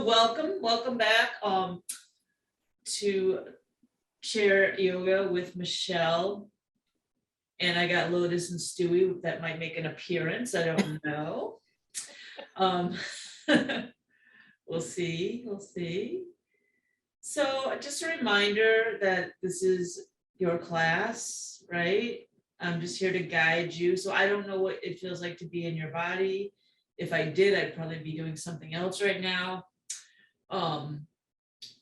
So welcome back to chair yoga with Michelle. And I got Lotus and Stewie that might make an appearance. I don't know. We'll see. So just a reminder that this is your class, right? I'm just here to guide you. So I don't know what it feels like to be in your body. If I did, I'd probably be doing something else right now.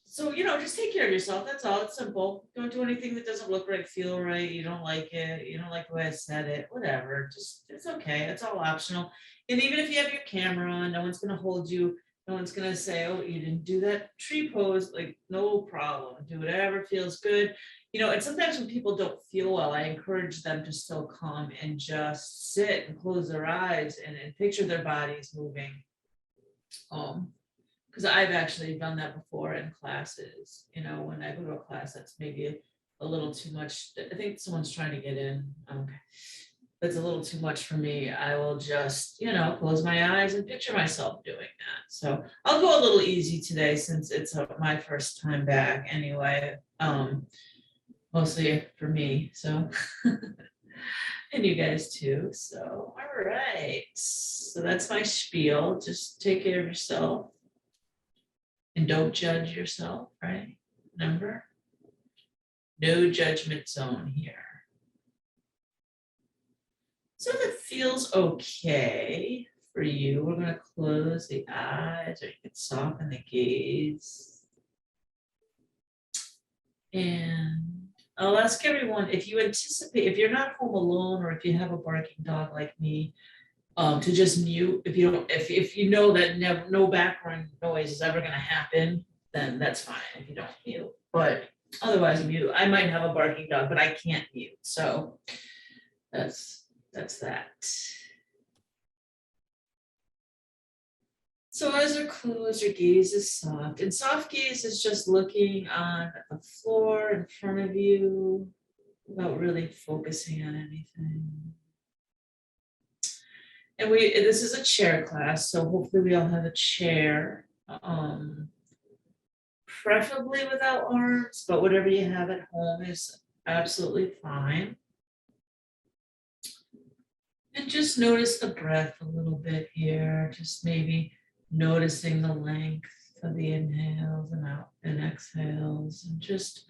So, just take care of yourself. That's all. It's simple. Don't do anything that doesn't look right, feel right. You don't like it. You don't like the way I said it, whatever. Just, it's okay. It's all optional. And even if you have your camera on, no one's going to hold you. No one's going to say, oh, you didn't do that tree pose. Like, no problem. Do whatever feels good. And sometimes when people don't feel well, I encourage them to still come and just sit and close their eyes and picture their bodies moving. Because I've actually done that before in classes. When I go to a class that's maybe a little too much. I think someone's trying to get in. Okay. That's a little too much for me. I will just, close my eyes and picture myself doing that. So I'll go a little easy today since it's my first time back anyway. Mostly for me. So and you guys too. So all right. So that's my spiel. Just take care of yourself. And don't judge yourself, right? Remember? No judgment zone here. So if it feels okay for you, we're going to close the eyes, or you can soften the gaze. And I'll ask everyone, if you anticipate, if you're not home alone, or if you have a barking dog like me, to just mute. If you know that no background noise is ever going to happen, then that's fine if you don't mute. But otherwise, mute. I might have a barking dog, but I can't mute. So that's that. So eyes are closed, your gaze is soft. And soft gaze is just looking on the floor in front of you without really focusing on anything. And this is a chair class, so hopefully we all have a chair, preferably without arms, but whatever you have at home is absolutely fine. And just notice the breath a little bit here, just maybe noticing the length of the inhales and exhales, and just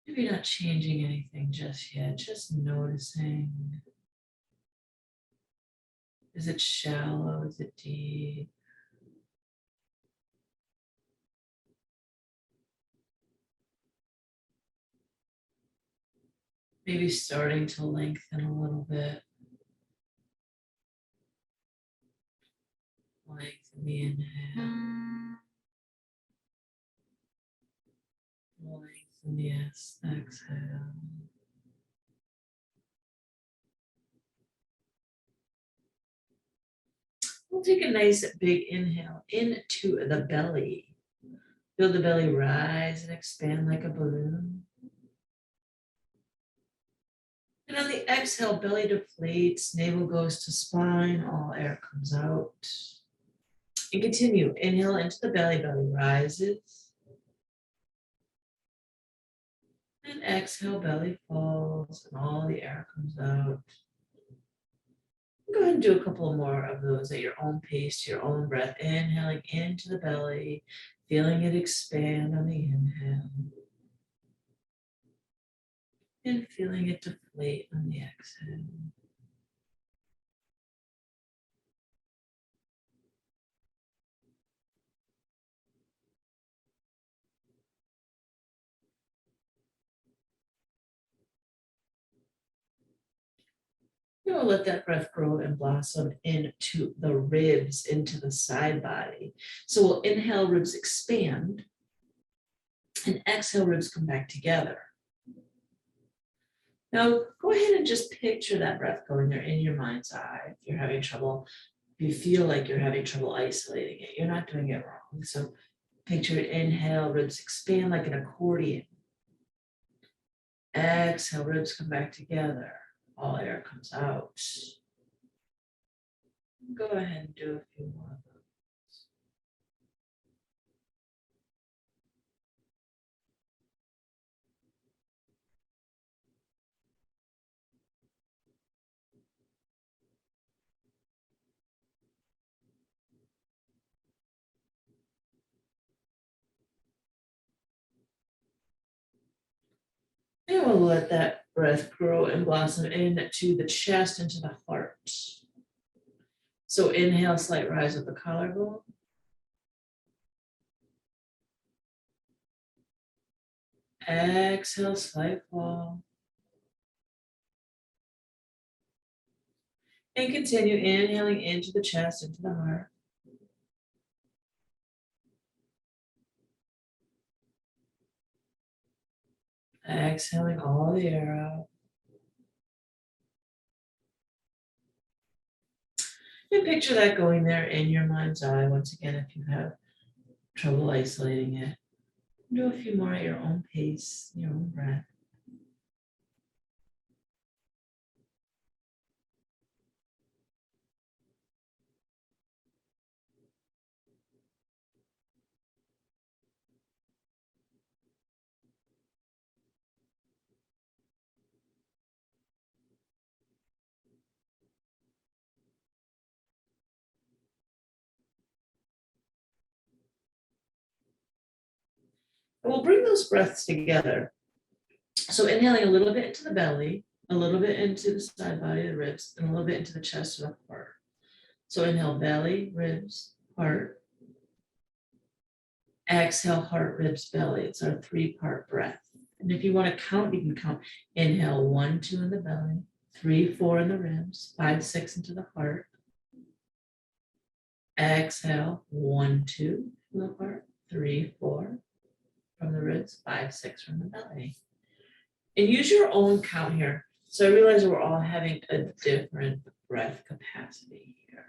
maybe not changing anything just yet, just noticing. Is it shallow? Is it deep? Maybe starting to lengthen a little bit. Lengthen the inhale. Lengthen the exhale. We'll take a nice big inhale into the belly. Feel the belly rise and expand like a balloon. And on the exhale, belly deflates, navel goes to spine, all air comes out. And continue. Inhale into the belly, belly rises. And exhale, belly falls, and all the air comes out. Go ahead and do a couple more of those at your own pace, your own breath. Inhaling into the belly, feeling it expand on the inhale. And feeling it deflate on the exhale. We'll let that breath grow and blossom into the ribs, into the side body. So we'll inhale, ribs expand, and exhale, ribs come back together. Now, go ahead and just picture that breath going there in your mind's eye. If you're having trouble, if you feel like you're having trouble isolating it, you're not doing it wrong. So picture it, inhale, ribs expand like an accordion. Exhale, ribs come back together. All air comes out. Go ahead and do a few more of those. And we'll let that breath grow and blossom into the chest, into the heart. So inhale, slight rise of the collarbone. Exhale, slight fall. And continue inhaling into the chest, into the heart. Exhaling all the air out. And picture that going there in your mind's eye. Once again, if you have trouble isolating it, do a few more at your own pace, your own breath. And we'll bring those breaths together. So inhaling a little bit into the belly, a little bit into the side body, the ribs, and a little bit into the chest or the heart. So inhale belly, ribs, heart. Exhale heart, ribs, belly. It's our 3-part breath. And if you want to count, you can count. Inhale 1, 2 in the belly, 3, 4 in the ribs, 5, 6 into the heart. Exhale 1, 2 from the heart, 3, 4 from the ribs, 5, 6 from the belly. And use your own count here. So I realize we're all having a different breath capacity here.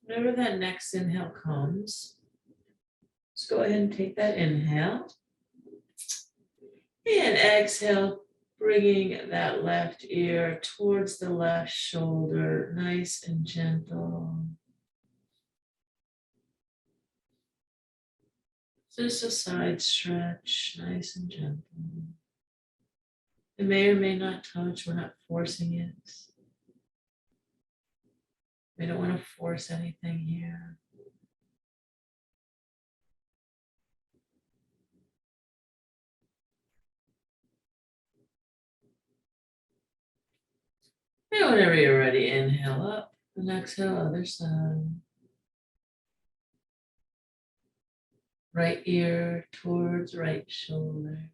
Whenever that next inhale comes, let's go ahead and take that inhale. And exhale, bringing that left ear towards the left shoulder, nice and gentle. Just a side stretch, nice and gentle. It may or may not touch, we're not forcing it. We don't want to force anything here. And whenever you're ready, inhale up and exhale other side. Right ear towards right shoulder.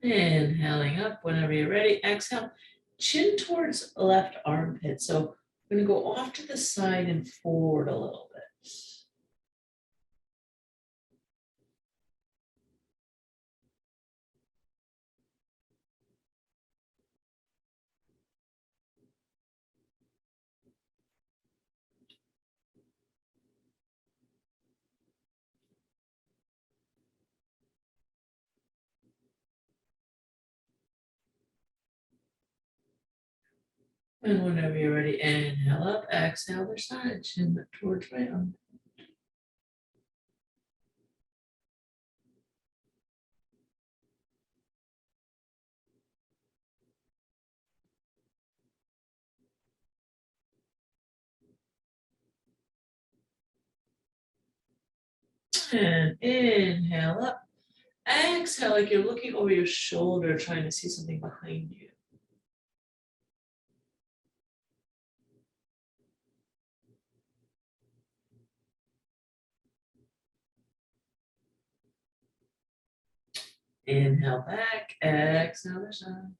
Inhaling up whenever you're ready. Exhale, chin towards left armpit. So we're going to go off to the side and forward a little bit. And whenever you're ready, inhale up, exhale other side, chin towards right arm. And inhale up. Exhale like you're looking over your shoulder, trying to see something behind you. Inhale back, exhale other side.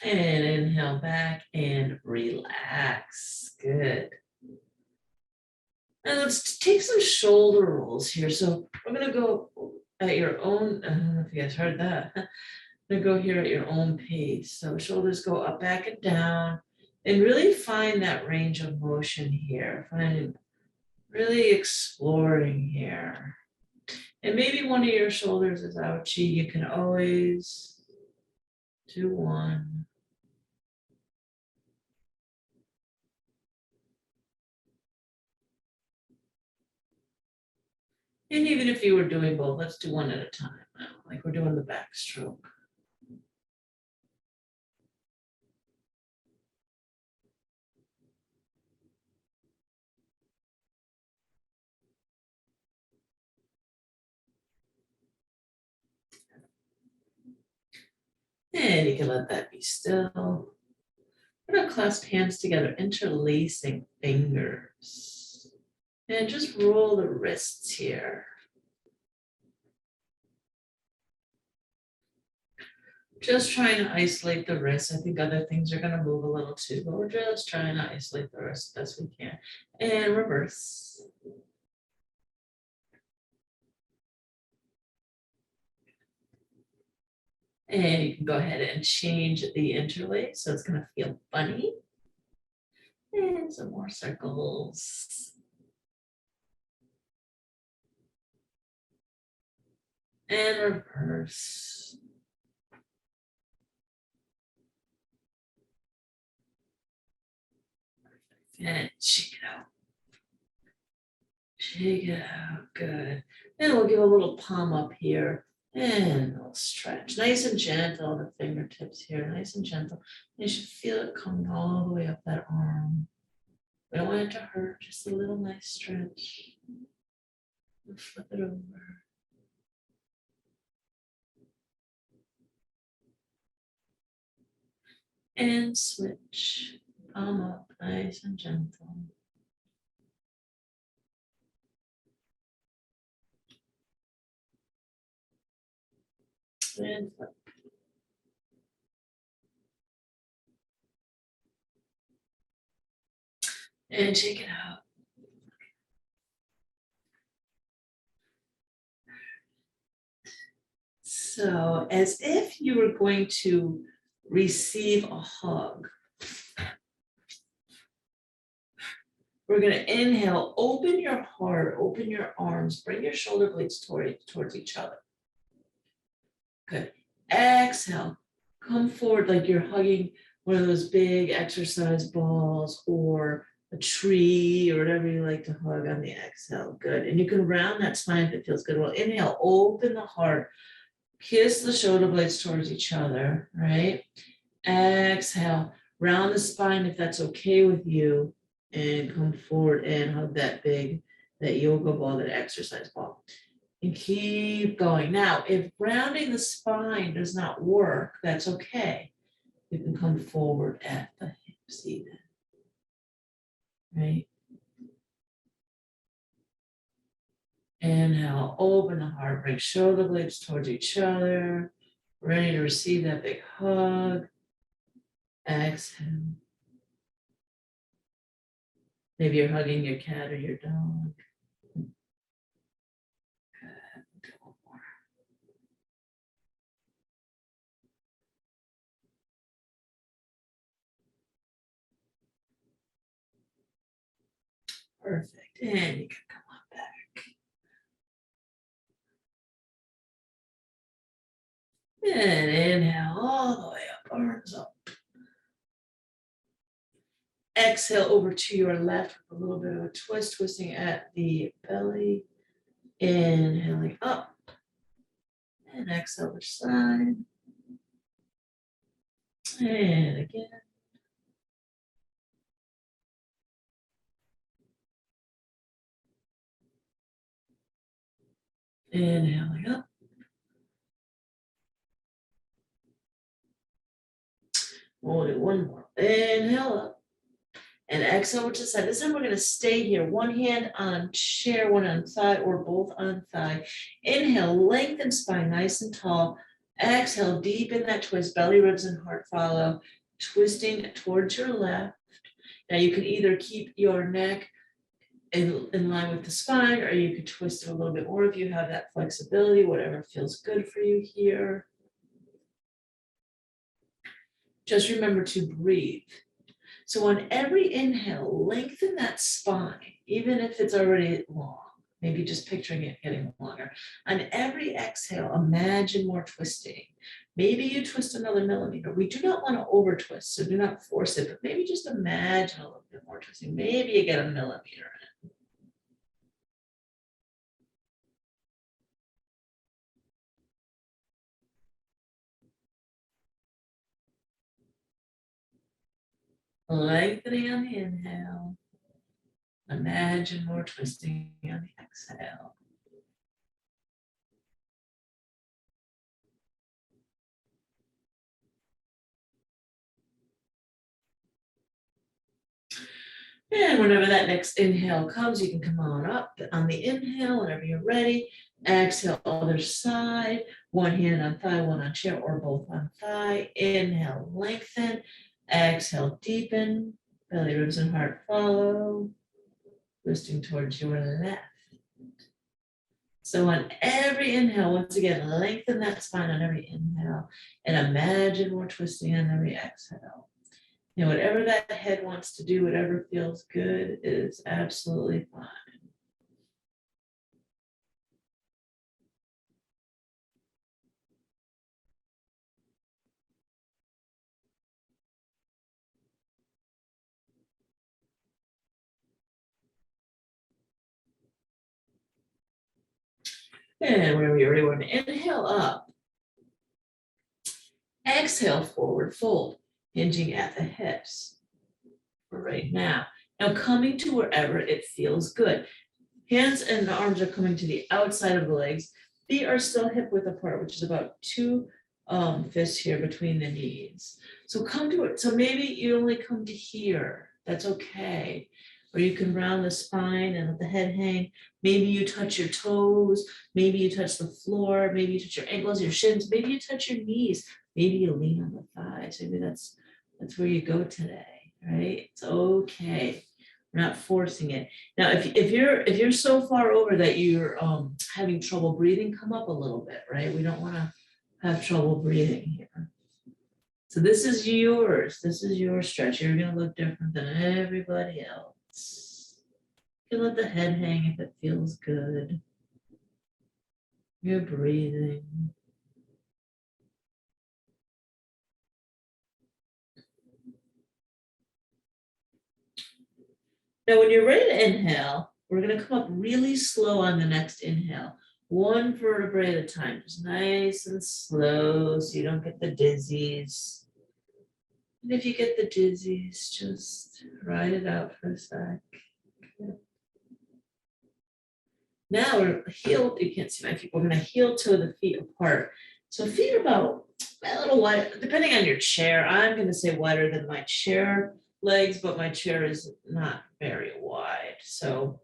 And inhale back and relax. Good. And let's take some shoulder rolls here. So we're going to go at your own, I don't know if you guys heard that. Gonna go here at your own pace. So shoulders go up, back, and down, and really find that range of motion here. Find really exploring here. And maybe one of your shoulders is ouchy. You can always do one. And even if you were doing both, let's do one at a time now, like we're doing the backstroke. And you can let that be still. We're gonna clasp hands together, interlacing fingers. And just roll the wrists here. Just trying to isolate the wrists. I think other things are gonna move a little too, but we're just trying to isolate the wrists best we can. And reverse. And you can go ahead and change the interlace, so it's gonna feel funny. And some more circles. And reverse. And shake it out. Shake it out, good. And we'll give a little palm up here. And we'll stretch, nice and gentle, the fingertips here, nice and gentle. You should feel it coming all the way up that arm. We don't want it to hurt, just a little nice stretch. We'll flip it over. And switch, palm up, nice and gentle. And flip. And shake it out. So as if you were going to receive a hug, we're going to inhale, open your heart, open your arms, bring your shoulder blades towards each other. Good. Exhale, come forward like you're hugging one of those big exercise balls or a tree or whatever you like to hug on the exhale. Good. And you can round that spine if it feels good. Well, inhale, open the heart, kiss the shoulder blades towards each other, right? Exhale, round the spine if that's okay with you, and come forward and hug that yoga ball, that exercise ball. And keep going. Now, if rounding the spine does not work, that's okay. You can come forward at the hips even, right? Inhale, open the heart, bring shoulder blades towards each other, ready to receive that big hug. Exhale. Maybe you're hugging your cat or your dog. Perfect. And you can come on back. And inhale all the way up, arms up. Exhale over to your left with a little bit of a twist, twisting at the belly. Inhaling up. And exhale which side. And again. Inhaling up. We'll do one more. Inhale up. And exhale to the side. This time we're going to stay here. One hand on chair, one on thigh, or both on thigh. Inhale, lengthen spine nice and tall. Exhale, deepen that twist, belly, ribs, and heart follow, twisting towards your left. Now you can either keep your neck in line with the spine, or you could twist it a little bit more if you have that flexibility, whatever feels good for you here. Just remember to breathe. So on every inhale, lengthen that spine, even if it's already long. Maybe just picturing it getting longer. On every exhale, imagine more twisting. Maybe you twist another millimeter. We do not want to over twist, so do not force it, but maybe just imagine a little bit more twisting. Maybe you get a millimeter in. Lengthening on the inhale. Imagine more twisting on the exhale. And whenever that next inhale comes, you can come on up on the inhale whenever you're ready. Exhale, other side. One hand on thigh, one on chair, or both on thigh. Inhale, lengthen. Exhale, deepen. Belly, ribs, and heart follow. Twisting towards your left. So on every inhale, once again, lengthen that spine on every inhale. And imagine more twisting on every exhale. You know, whatever that head wants to do, whatever feels good is absolutely fine. And whenever you're ready, we're going to inhale up. Exhale, forward fold, hinging at the hips for right now. Now coming to wherever it feels good. Hands and the arms are coming to the outside of the legs. Feet are still hip width apart, which is about 2 fists here between the knees. So come to it. So maybe you only come to here. That's okay. Or you can round the spine and let the head hang. Maybe you touch your toes. Maybe you touch the floor. Maybe you touch your ankles, your shins. Maybe you touch your knees. Maybe you lean on the thighs. Maybe that's where you go today, right? It's okay. We're not forcing it. Now, if you're so far over that you're having trouble breathing, come up a little bit, right? We don't want to have trouble breathing here. So this is yours. This is your stretch. You're going to look different than everybody else. You can let the head hang if it feels good. You're breathing. Now, when you're ready to inhale, we're going to come up really slow on the next inhale. One vertebrae at a time, just nice and slow so you don't get the dizzies. And if you get the dizzies, just ride it out for a sec. Now we're heel, you can't see my feet, we're going to heel toe the feet apart. So feet are about a little wide, depending on your chair. I'm going to say wider than my chair legs, but my chair is not very wide. So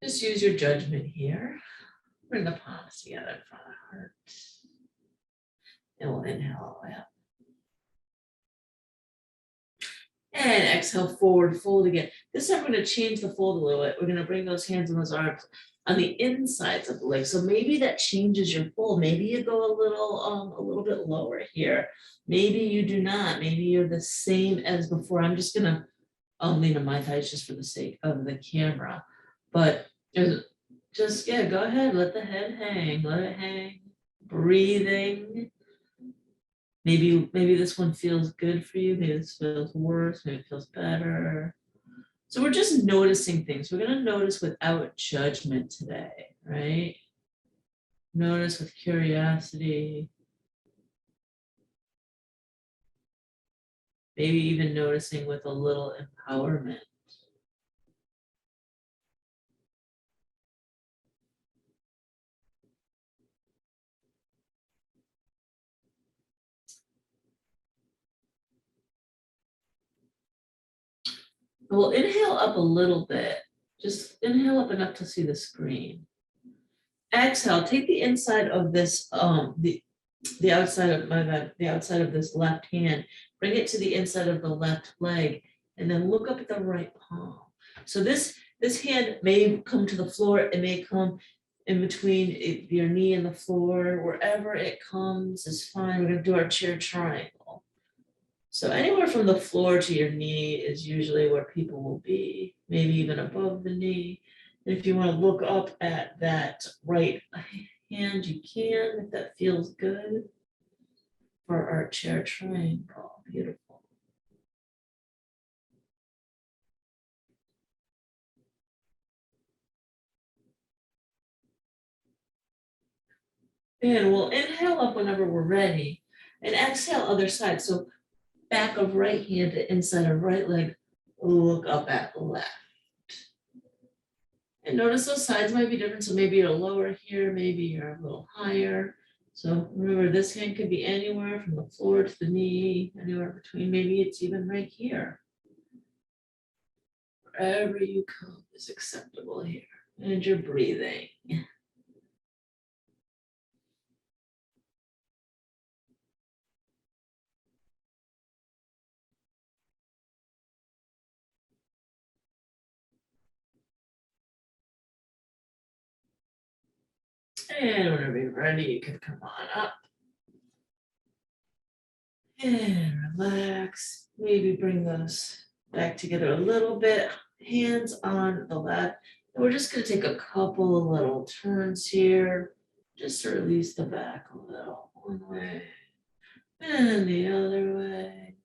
just use your judgment here. Bring the palms together in front of the heart. And we'll inhale all the way up. And exhale, forward fold again. This time we're going to change the fold a little bit. We're going to bring those hands and those arms on the insides of the leg. So maybe that changes your fold. Maybe you go a little bit lower here. Maybe you do not. Maybe you're the same as before. I'm just going to lean on my thighs just for the sake of the camera. But just, yeah, go ahead. Let the head hang. Let it hang. Breathing. Maybe this one feels good for you. Maybe this feels worse. Maybe it feels better. So we're just noticing things. We're going to notice without judgment today, right? Notice with curiosity. Maybe even noticing with a little empowerment. We'll inhale up a little bit. Just inhale up enough to see the screen. Exhale, take the inside of this, the outside of the outside of this left hand, bring it to the inside of the left leg, and then look up at the right palm. So this hand may come to the floor, it may come in between your knee and the floor, wherever it comes is fine. We're gonna do our chair triangle. So anywhere from the floor to your knee is usually where people will be, maybe even above the knee. And if you want to look up at that right hand, you can, if that feels good for our chair triangle. Beautiful. And we'll inhale up whenever we're ready and exhale other side. So back of right hand to inside of right leg, look up at left. And notice those sides might be different. So maybe you're lower here, maybe you're a little higher. So remember, this hand could be anywhere from the floor to the knee, anywhere between, maybe it's even right here. Wherever you come is acceptable here. And you're breathing. And whenever you're ready, you can come on up. And relax. Maybe bring those back together a little bit. Hands on the left. And we're just going to take a couple of little turns here, just to release the back a little. One way and the other way.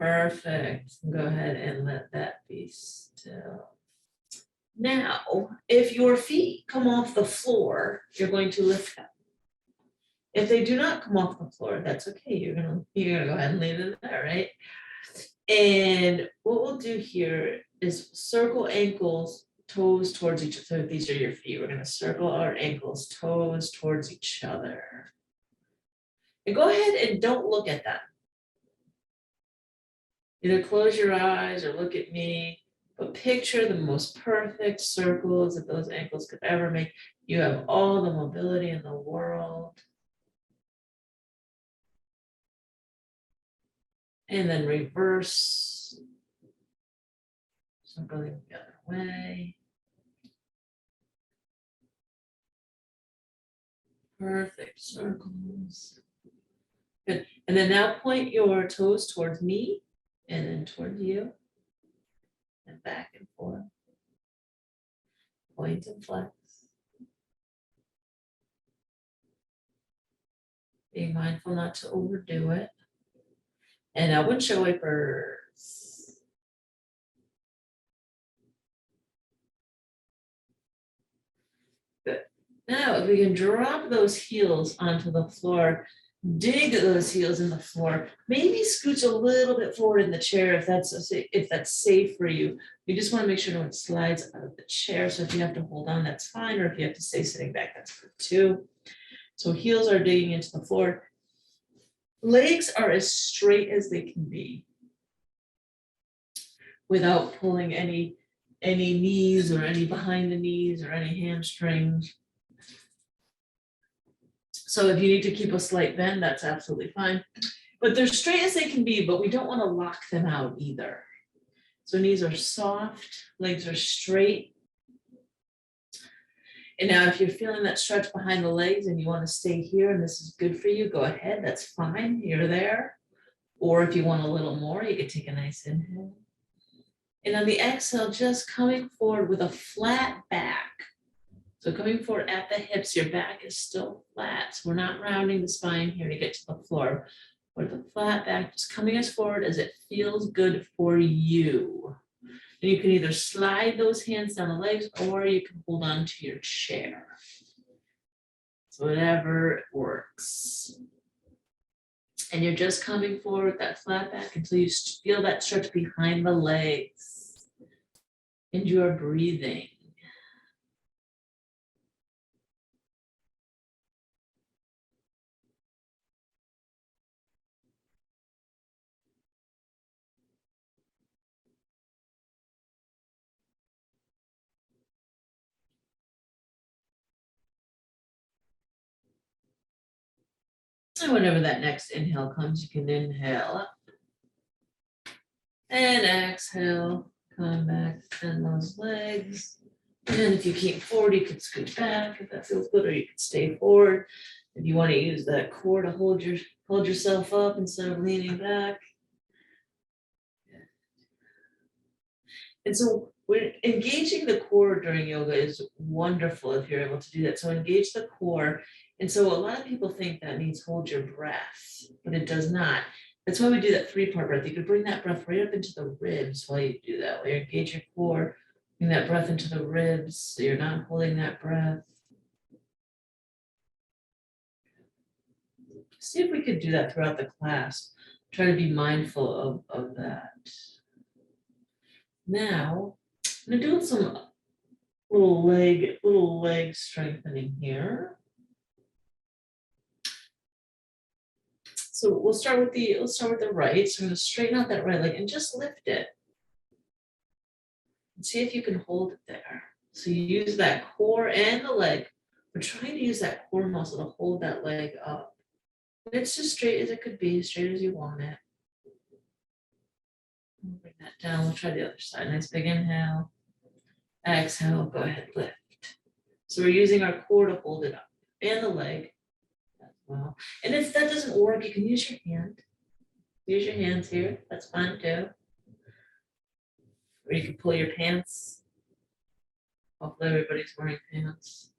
Perfect. Go ahead and let that be still. Now, if your feet come off the floor, you're going to lift them. If they do not come off the floor, that's okay. You're gonna go ahead and leave them there, right? And what we'll do here is circle ankles, toes towards each other. So if these are your feet, we're gonna circle our ankles, toes towards each other. And go ahead and don't look at them. Either close your eyes or look at me, but picture the most perfect circles that those ankles could ever make. You have all the mobility in the world. And then reverse. So going the other way. Perfect circles. Good. And then now point your toes towards me and then toward you. And back and forth. Point and flex. Be mindful not to overdo it. And now windshield wipers. Good. Now, if we can drop those heels onto the floor, dig those heels in the floor, maybe scooch a little bit forward in the chair if that's safe for you. You just want to make sure no one slides out of the chair. So if you have to hold on, that's fine. Or if you have to stay sitting back, that's good too. So heels are digging into the floor. Legs are as straight as they can be without pulling any knees or any behind the knees or any hamstrings. So if you need to keep a slight bend, that's absolutely fine. But they're straight as they can be, but we don't want to lock them out either. So knees are soft, legs are straight. And now if you're feeling that stretch behind the legs and you want to stay here and this is good for you, go ahead, that's fine, you're there. Or if you want a little more, you can take a nice inhale. And on the exhale, just coming forward with a flat back. So coming forward at the hips, your back is still flat. So we're not rounding the spine here to get to the floor. With the flat back, just coming as forward as it feels good for you. And you can either slide those hands down the legs or you can hold on to your chair. So whatever works. And you're just coming forward with that flat back until you feel that stretch behind the legs. And you are breathing. And whenever that next inhale comes, you can inhale up and exhale, come back, bend those legs. And if you keep forward, you can scoot back if that feels good, or you can stay forward. If you want to use that core to hold yourself up instead of leaning back. And so we're engaging the core during yoga is wonderful if you're able to do that. So engage the core. And so a lot of people think that means hold your breath, but it does not. That's why we do that 3-part breath. You could bring that breath right up into the ribs while you do that. While you engage your core, bring that breath into the ribs so you're not holding that breath. See if we could do that throughout the class. Try to be mindful of that. Now, I'm gonna do some little leg strengthening here. So we'll start with the right. So I'm gonna straighten out that right leg and just lift it. And see if you can hold it there. So you use that core and the leg. We're trying to use that core muscle to hold that leg up. And it's as straight as it could be, as straight as you want it. Bring that down. We'll try the other side. Nice big inhale. Exhale. Go ahead, lift. So we're using our core to hold it up and the leg as well. And if that doesn't work, you can use your hand. Use your hands here. That's fine too. Or you can pull your pants. Hopefully everybody's wearing pants.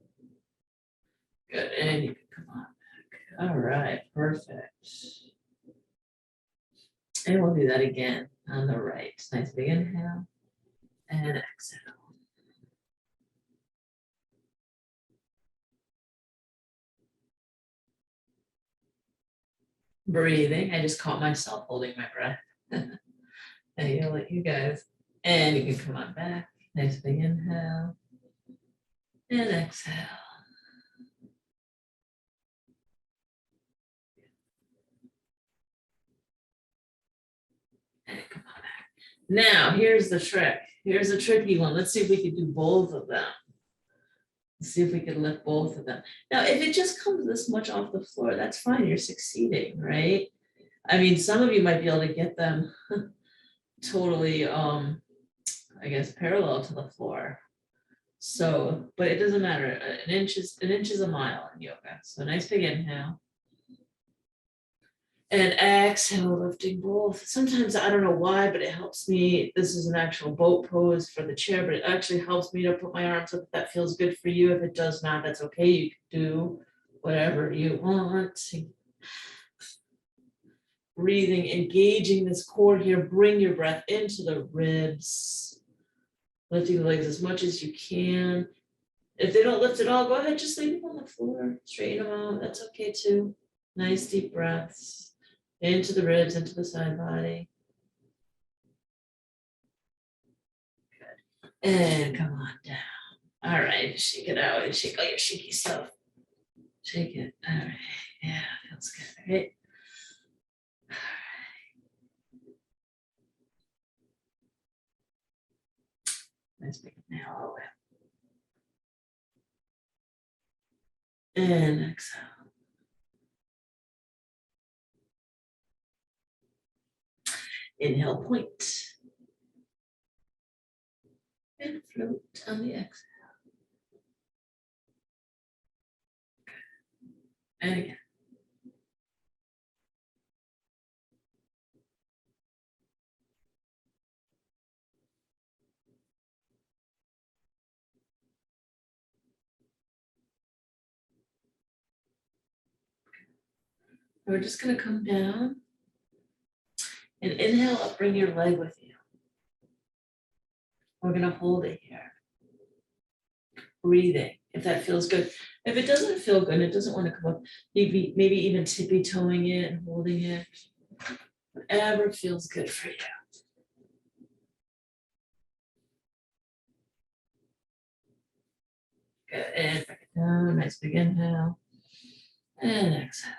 Good. And you can come on back. All right. Perfect. And we'll do that again on the right. Nice big inhale and exhale. Breathing. I just caught myself holding my breath. And you'll let you guys. And you can come on back. Nice big inhale and exhale. And come on back. Now, here's the trick. Here's a tricky one. Let's see if we can do both of them. Let's see if we can lift both of them. Now, if it just comes this much off the floor, that's fine. You're succeeding, right? I mean, some of you might be able to get them totally, I guess, parallel to the floor. So, but it doesn't matter. An inch is a mile in yoga. So nice big inhale. And exhale, lifting both. Sometimes I don't know why, but it helps me. This is an actual boat pose for the chair, but it actually helps me to put my arms up if that feels good for you. If it does not, that's okay. You can do whatever you want. Breathing, engaging this core here. Bring your breath into the ribs. Lifting the legs as much as you can. If they don't lift at all, go ahead, just leave them on the floor. Straighten them out. That's okay too. Nice deep breaths. Into the ribs, into the side body. Good. And come on down. All right, shake it out and shake all your shaky stuff. Shake it. All right. Yeah, feels good. All right. All right. Nice big inhale all the way up. And exhale. Inhale, point. And float on the exhale. And again. We're just going to come down and inhale up, bring your leg with you. We're going to hold it here. Breathing, if that feels good. If it doesn't feel good, it doesn't want to come up, maybe even tippy toeing it and holding it. Whatever feels good for you. Good, and back it down, nice big inhale. And exhale.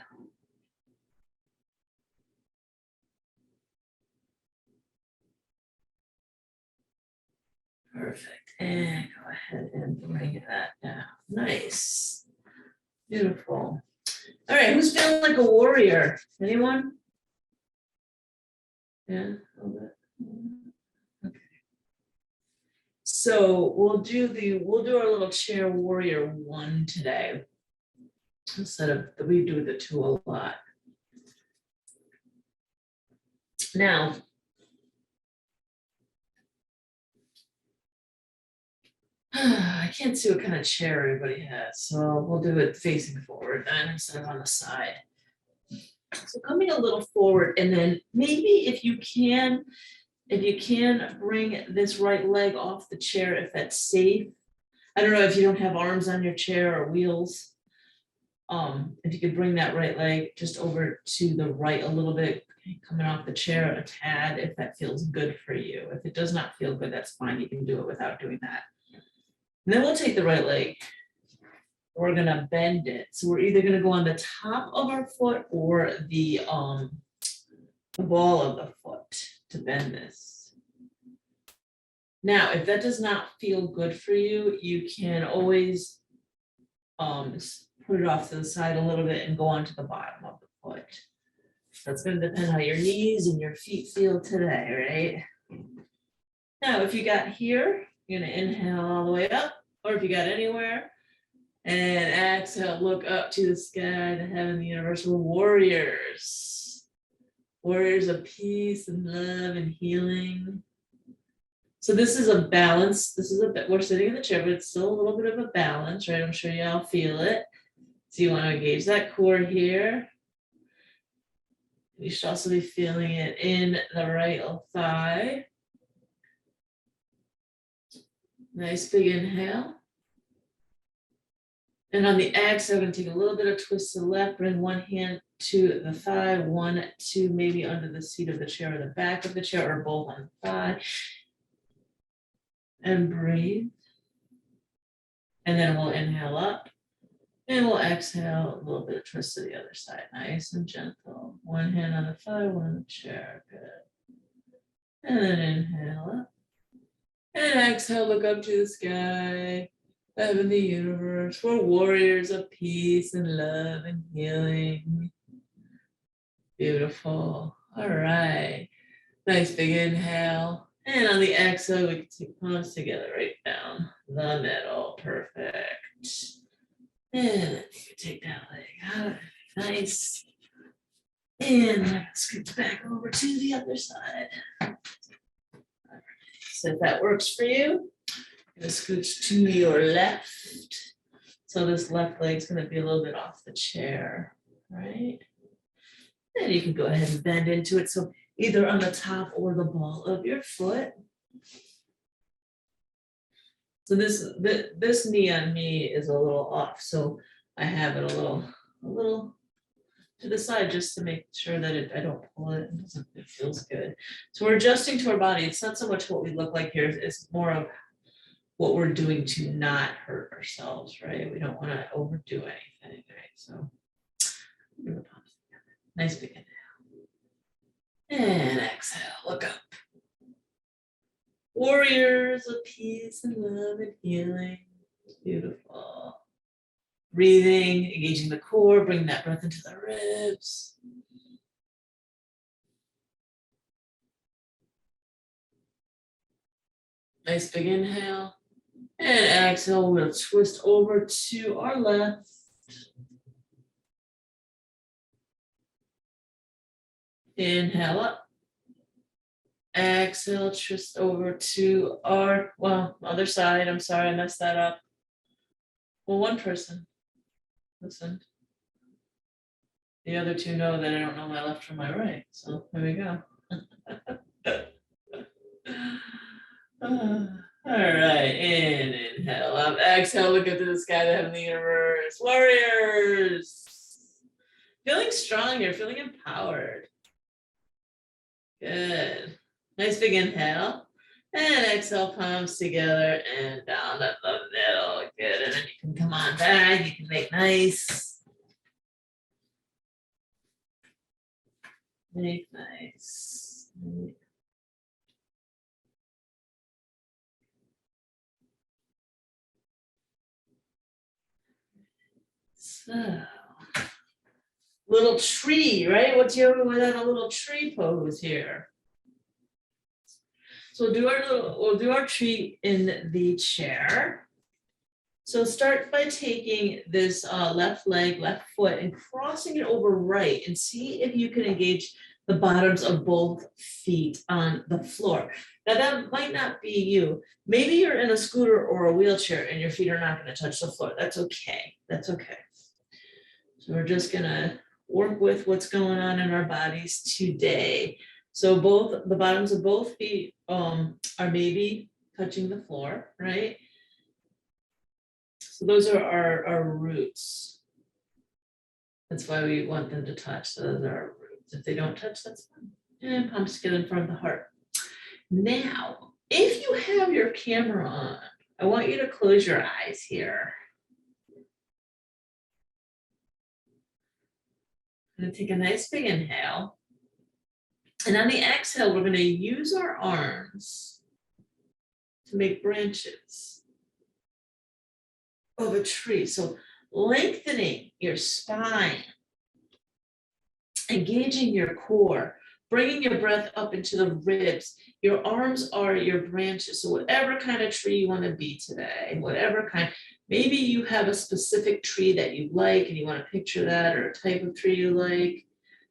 Perfect. And go ahead and bring that down. Nice. Beautiful. All right, who's feeling like a warrior? Anyone? Yeah, a little bit. Okay. So we'll do our little chair warrior 1 today. Instead of, we do the 2 a lot. Now, I can't see what kind of chair everybody has, so we'll do it facing forward then instead of on the side. So coming a little forward, and then maybe if you can bring this right leg off the chair if that's safe. I don't know if you don't have arms on your chair or wheels. If you could bring that right leg just over to the right a little bit, coming off the chair a tad, if that feels good for you. If it does not feel good, that's fine. You can do it without doing that. And then we'll take the right leg. We're gonna bend it. So we're either gonna go on the top of our foot or the ball of the foot to bend this. Now, if that does not feel good for you, you can always put it off to the side a little bit and go onto the bottom of the foot. That's going to depend how your knees and your feet feel today, right? Now, if you got here, you're going to inhale all the way up, or if you got anywhere, and exhale, look up to the sky, the heaven, the universe. We're warriors. Warriors of peace and love and healing. So this is a balance. This is a bit, we're sitting in the chair, but it's still a little bit of a balance, right? I'm sure y'all feel it. So you want to engage that core here. You should also be feeling it in the right thigh. Nice big inhale. And on the exhale, we're going to take a little bit of twist to the left, bring one hand to the thigh, 1, 2, maybe under the seat of the chair or the back of the chair, or both on the thigh. And breathe. And then we'll inhale up. And we'll exhale, a little bit of twist to the other side, nice and gentle. One hand on the thigh, one on the chair, good. And then inhale up. And exhale, look up to the sky, heaven, the universe. We're warriors of peace and love and healing. Beautiful. All right. Nice big inhale. And on the exhale, we can take palms together right down the middle. Perfect. And then you can take that leg out. Nice. And scoot back over to the other side. So if that works for you, you're going to scooch to your left. So this left leg is going to be a little bit off the chair, right? And you can go ahead and bend into it. So either on the top or the ball of your foot. So this knee on me is a little off. So I have it a little to the side just to make sure that I don't pull it. It feels good. So we're adjusting to our body. It's not so much what we look like here. It's more of what we're doing to not hurt ourselves, right? We don't want to overdo anything, right? So nice big inhale. And exhale, look up. Warriors of peace and love and healing. Beautiful. Breathing, engaging the core, bring that breath into the ribs. Nice big inhale. And exhale, we'll twist over to our left. Inhale up. Exhale, twist over to our, other side. I'm sorry, I messed that up. Well, one person listened. The other two know that I don't know my left from my right. So there we go. All right, and inhale up. Exhale, look up to the sky, the heavenly universe. Warriors. Feeling strong here, feeling empowered. Good. Nice big inhale. And exhale, palms together and down at the middle. Good. And then you can come on back. You can make nice. Make nice. So Little tree, right? What's yoga without a little tree pose here? So we'll do our tree in the chair. So start by taking this left leg, left foot, and crossing it over right, and see if you can engage the bottoms of both feet on the floor. Now that might not be you. Maybe you're in a scooter or a wheelchair and your feet are not going to touch the floor. That's okay. That's okay. So we're just gonna work with what's going on in our bodies today. So both the bottoms of both feet are maybe touching the floor, right? So those are our roots. That's why we want them to touch. So those are our roots. If they don't touch, that's fine. And palms get in front of the heart. Now, if you have your camera on, I want you to close your eyes here. I'm going to take a nice big inhale. And on the exhale, we're going to use our arms to make branches of a tree. So lengthening your spine, engaging your core, bringing your breath up into the ribs. Your arms are your branches. So whatever kind of tree you want to be today, whatever kind, maybe you have a specific tree that you like and you want to picture that, or a type of tree you like.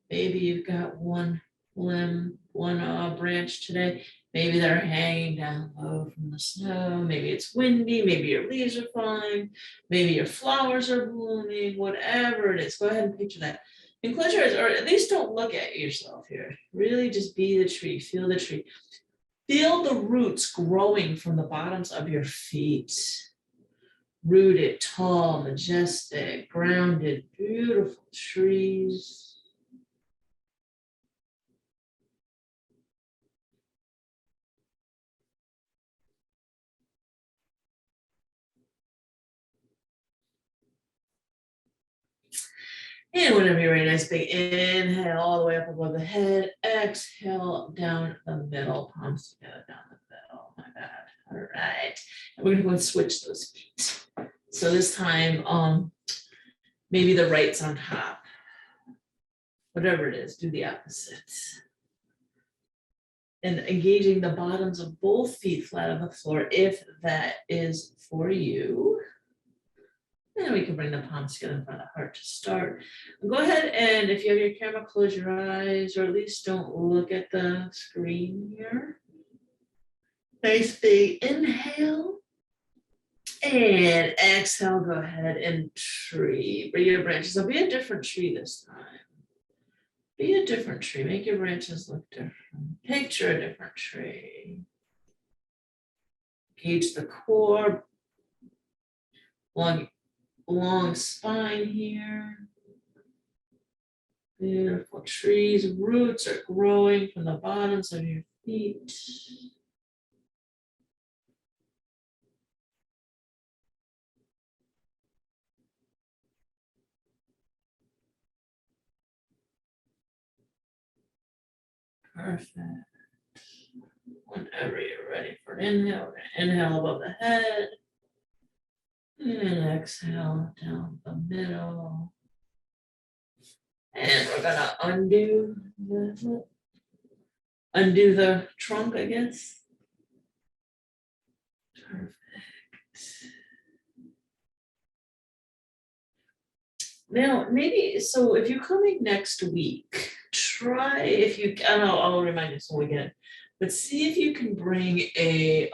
Maybe you've got one limb, one branch today. Maybe they're hanging down low from the snow. Maybe it's windy. Maybe your leaves are falling. Maybe your flowers are blooming. Whatever it is, go ahead and picture that. And close your eyes, or at least don't look at yourself here. Really just be the tree. Feel the tree. Feel the roots growing from the bottoms of your feet. Rooted, tall, majestic, grounded, beautiful trees. And whenever you're ready, nice big inhale all the way up above the head. Exhale down the middle, palms together down the middle. My bad. All right. And we're gonna go and switch those feet. So this time, maybe the right's on top. Whatever it is, do the opposite. And engaging the bottoms of both feet flat on the floor, if that is for you. And we can bring the palms together in front of the heart to start. Go ahead and if you have your camera, close your eyes, or at least don't look at the screen here. Nice big inhale. And exhale, go ahead and tree. Bring your branches. So be a different tree this time. Be a different tree. Make your branches look different. Picture a different tree. Engage the core. Long spine here. Beautiful trees. Roots are growing from the bottoms of your feet. Perfect. Whenever you're ready for an inhale, inhale above the head. And exhale down the middle. And we're gonna undo the trunk, I guess. Perfect. Now, maybe, so if you're coming next week, try, if you, I don't know, I'll remind you so we get it, but see if you can bring a,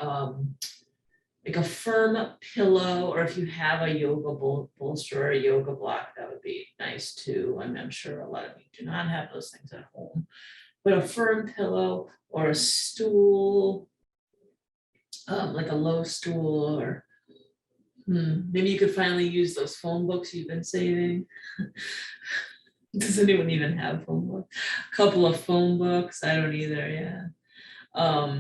like a firm pillow, or if you have a yoga bolster or a yoga block, that would be nice too. I'm sure a lot of you do not have those things at home, but a firm pillow or a stool, like a low stool, or maybe you could finally use those phone books you've been saving. Does anyone even have phone books? A couple of phone books. I don't either. Yeah.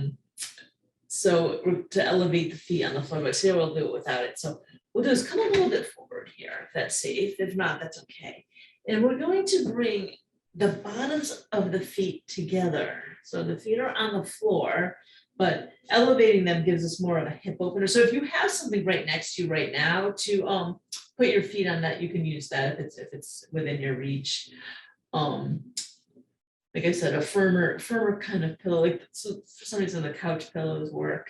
So to elevate the feet on the floor, but today we'll do it without it. So we'll do is come a little bit forward here, if that's safe. If not, that's okay. And we're going to bring the bottoms of the feet together. So the feet are on the floor, but elevating them gives us more of a hip opener. So if you have something right next to you right now to put your feet on that, you can use that if it's within your reach. Like I said, a firmer kind of pillow, like, so for some reason the couch pillows work.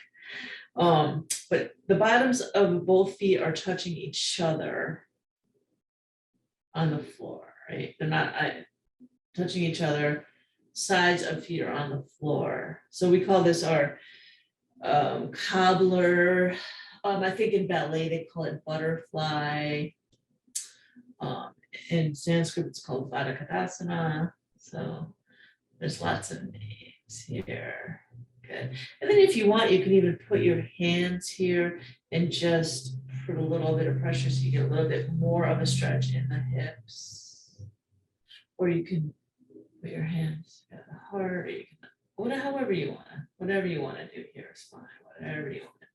But the bottoms of both feet are touching each other on the floor, right? They're not touching each other. Sides of feet are on the floor. So we call this our cobbler. I think in ballet they call it butterfly. In Sanskrit it's called Vadakadasana. So there's lots of names here. Good. And then if you want, you can even put your hands here and just put a little bit of pressure so you get a little bit more of a stretch in the hips. Or you can put your hands at the heart, or you can, however you want to, whatever you want to do here is fine, whatever you want to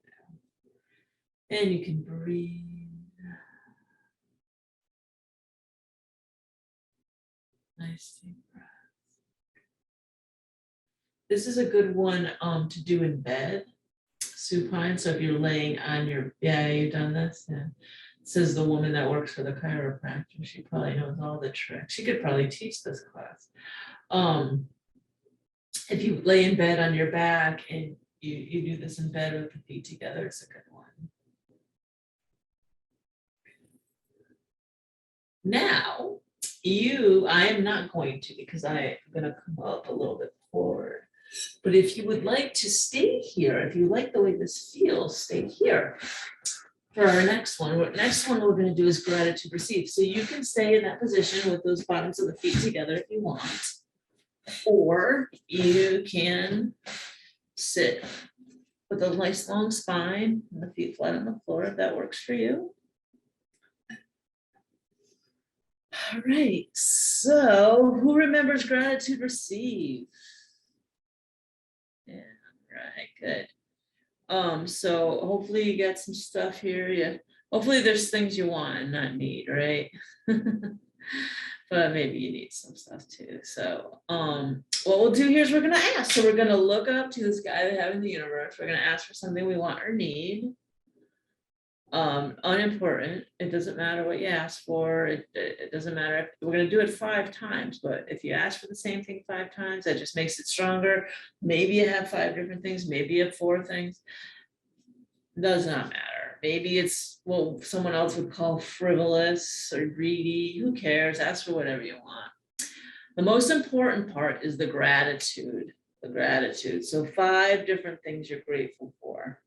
do. And you can breathe. Nice deep breath. This is a good one to do in bed, supine. So if you're laying on your, yeah, you've done this. Yeah. Says the woman that works for the chiropractor. She probably knows all the tricks. She could probably teach this class. If you lay in bed on your back and you do this in bed with the feet together, it's a good one. Now, I am not going to, because I'm going to come up a little bit forward. But if you would like to stay here, if you like the way this feels, stay here. For our next one, we're going to do is gratitude receive. So you can stay in that position with those bottoms of the feet together if you want. Or you can sit with a nice long spine and the feet flat on the floor if that works for you. All right, so who remembers gratitude receive? Yeah, right, good. So hopefully you got some stuff here. Yeah, hopefully there's things you want and not need, right? But maybe you need some stuff too. So what we'll do here is we're gonna ask. So we're gonna look up to this guy they have in the universe. We're gonna ask for something we want or need. Unimportant. It doesn't matter what you ask for. It doesn't matter if we're going to do it 5 times, but if you ask for the same thing 5 times, that just makes it stronger. Maybe you have 5 different things, maybe you have 4 things. Does not matter. Maybe it's what someone else would call frivolous or greedy. Who cares? Ask for whatever you want. The most important part is the gratitude. The gratitude. So 5 different things you're grateful for.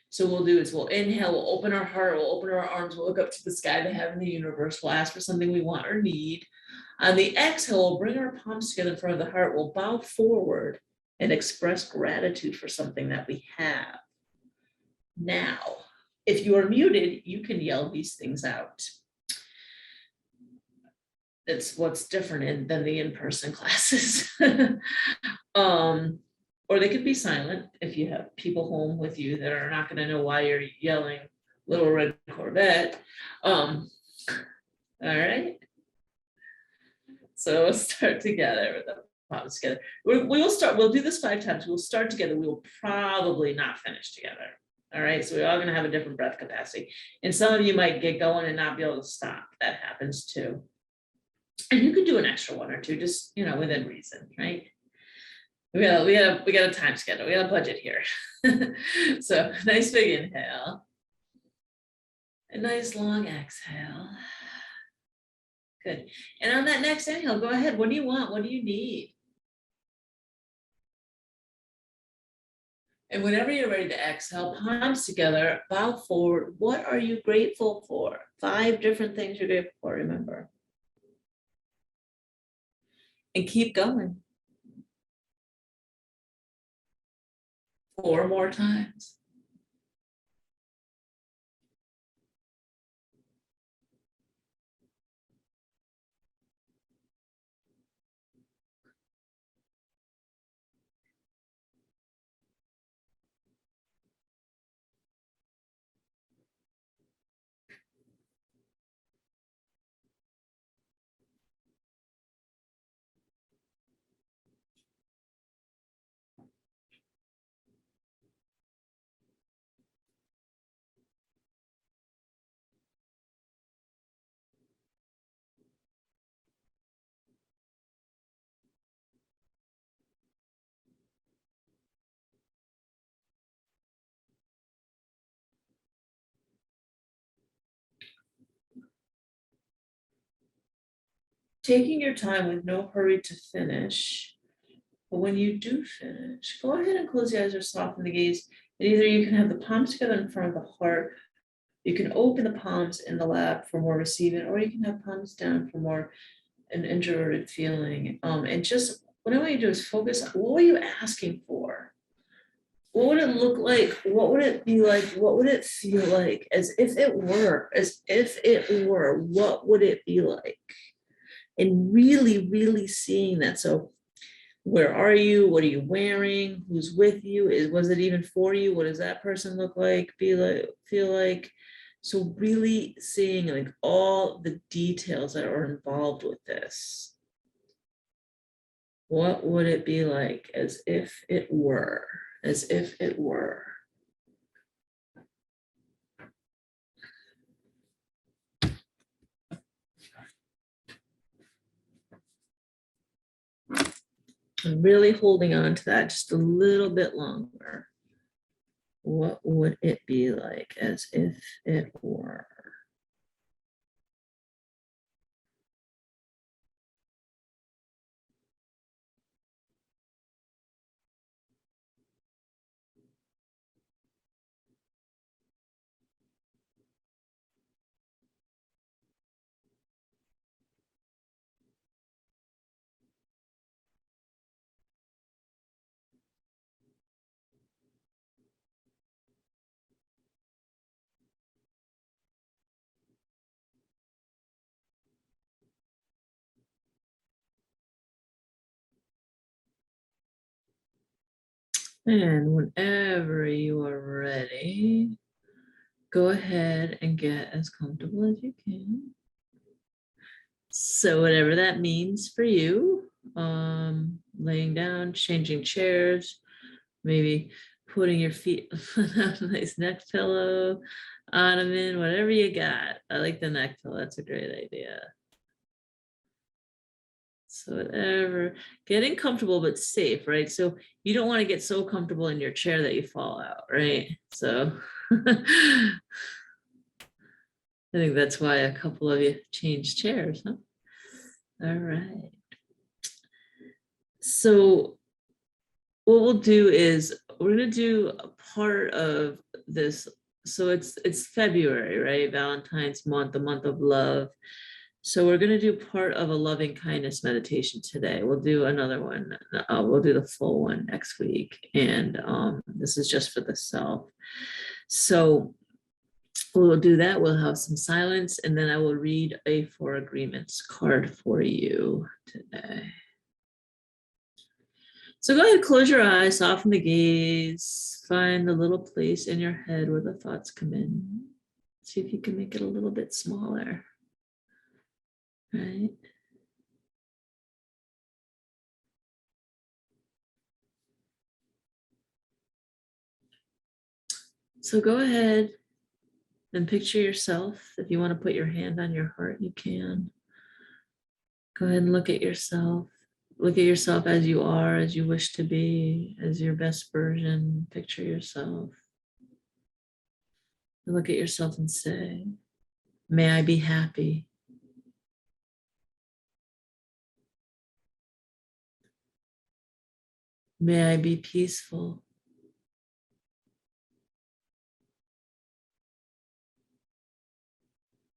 So we'll do is we'll inhale, we'll open our heart, we'll open our arms, we'll look up to the sky they have in the universe, we'll ask for something we want or need. On the exhale, we'll bring our palms together in front of the heart, we'll bow forward and express gratitude for something that we have. Now, if you are muted, you can yell these things out. It's what's different than the in-person classes. Or they could be silent if you have people home with you that are not going to know why you're yelling Little Red Corvette. All right. So we'll start together with the palms together. We'll do this 5 times. We'll start together. We will probably not finish together. All right. So we're all going to have a different breath capacity. And some of you might get going and not be able to stop. That happens too. And you could do an extra 1 or 2, just, within reason, right? We got a time schedule. We got a budget here. So nice big inhale. A nice long exhale. Good. And on that next inhale, go ahead. What do you want? What do you need? And whenever you're ready to exhale, palms together, bow forward. What are you grateful for? 5 different things you're grateful for, remember. And keep going. 4 more times. taking your time with no hurry to finish. But when you do finish, go ahead and close the eyes or soften the gaze. And either you can have the palms together in front of the heart, you can open the palms in the lap for more receiving, or you can have palms down for more an introverted feeling. And just what I want you to do is focus on what are you asking for? What would it look like? What would it be like? What would it feel like? As if it were, what would it be like? And really, really seeing that. So where are you? What are you wearing? Who's with you? Was it even for you? What does that person look like? Be like, feel like? So really seeing like all the details that are involved with this. What would it be like as if it were? As if it were. I'm really holding on to that just a little bit longer. What would it be like as if it were? And whenever you are ready, go ahead and get as comfortable as you can. So whatever that means for you, laying down, changing chairs, maybe putting your feet on a nice neck pillow, ottoman, whatever you got. I like the neck pillow. That's a great idea. So whatever, getting comfortable but safe, right? So you don't want to get so comfortable in your chair that you fall out, right? So I think that's why a couple of you changed chairs, huh? All right. So what we'll do is we're going to do a part of this. So it's February, right? Valentine's month, the month of love. So we're going to do part of a loving kindness meditation today. We'll do another one. We'll do the full one next week. And this is just for the self. So we'll do that. We'll have some silence, and then I will read a Four Agreements card for you today. So go ahead, close your eyes, soften the gaze, find a little place in your head where the thoughts come in. See if you can make it a little bit smaller. Right? So go ahead and picture yourself. If you want to put your hand on your heart, you can. Go ahead and look at yourself. Look at yourself as you are, as you wish to be, as your best version. Picture yourself. And look at yourself and say, may I be happy. May I be peaceful.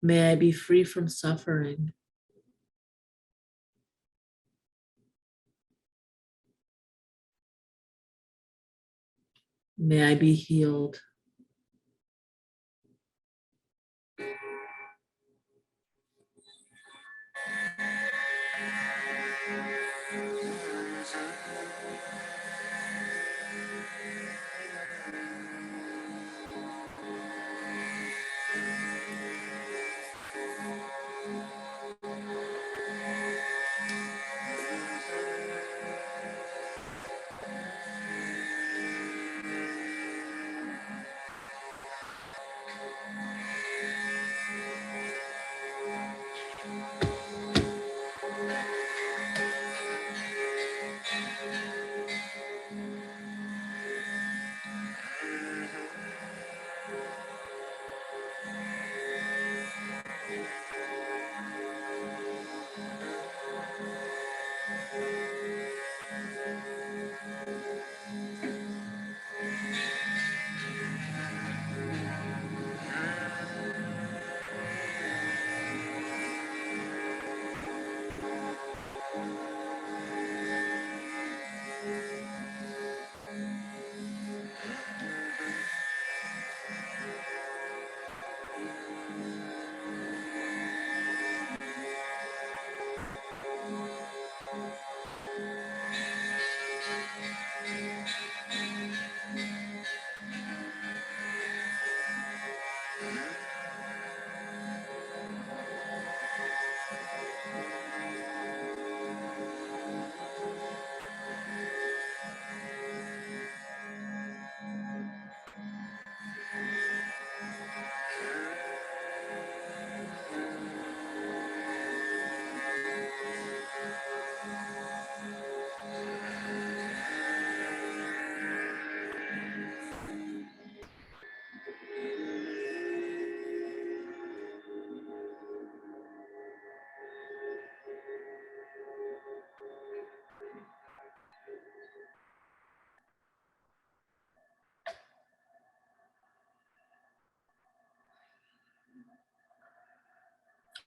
May I be free from suffering. May I be healed.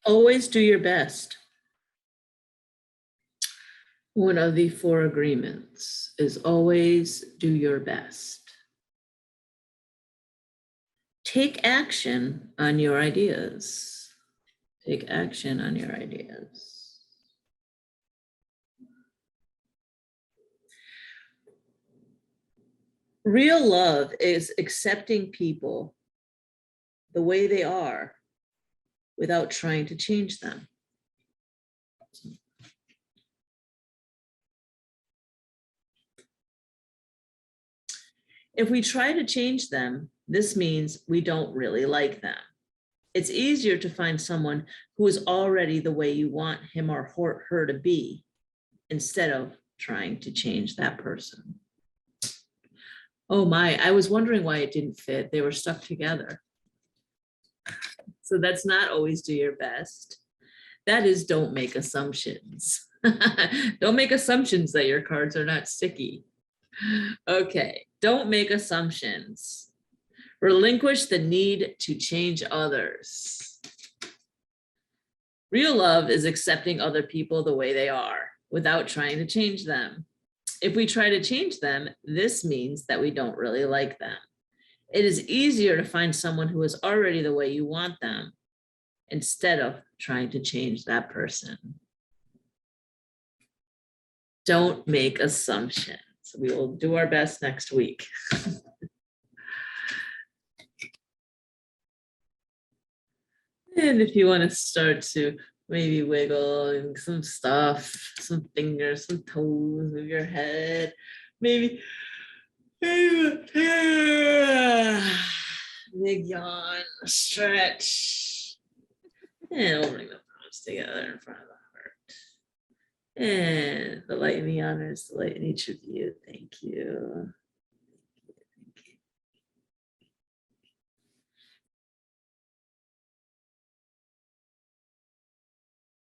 Always do your best. One of the 4 agreements is always do your best. Take action on your ideas. Take action on your ideas. Real love is accepting people the way they are without trying to change them. If we try to change them, this means we don't really like them. It's easier to find someone who is already the way you want him or her to be, instead of trying to change that person. Oh my, I was wondering why it didn't fit. They were stuck together. So that's not always do your best. That is don't make assumptions. Don't make assumptions that your cards are not sticky. Okay, don't make assumptions. Relinquish the need to change others. Real love is accepting other people the way they are without trying to change them. If we try to change them, this means that we don't really like them. It is easier to find someone who is already the way you want them, instead of trying to change that person. Don't make assumptions. We will do our best next week. And if you want to start to maybe wiggle some stuff, some fingers, some toes of your head, maybe big yawn, stretch, and we'll bring the palms together in front of the heart. And the light in the honors, the light in each of you. Thank you.